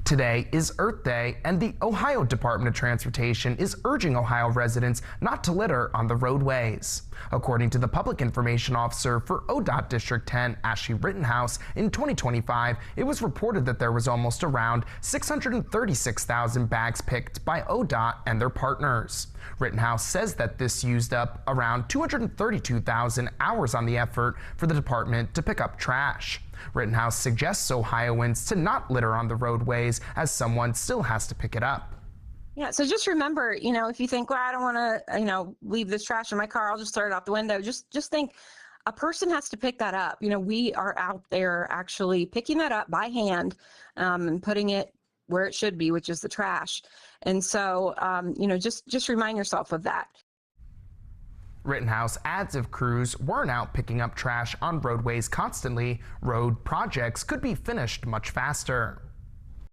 Today is Earth Day, and the Ohio Department of Transportation is urging Ohio residents not to litter on the roadways. According to the Public Information Officer for ODOT District 10, Ashley Rittenhouse, in 2025, it was reported that there was almost around 636,000 bags picked by ODOT and their partners. Rittenhouse says that this used up around 232,000 hours on the effort for the department to pick up trash. Rittenhouse suggests Ohioans to not litter on the roadways as someone still has to pick it up. Yeah, so just remember, if you think, well, I don't want to, leave this trash in my car, I'll just throw it out the window. Just think a person has to pick that up. We are out there actually picking that up by hand and putting it where it should be, which is the trash. And so, just remind yourself of that. Rittenhouse adds if crews weren't out picking up trash on roadways constantly, road projects could be finished much faster.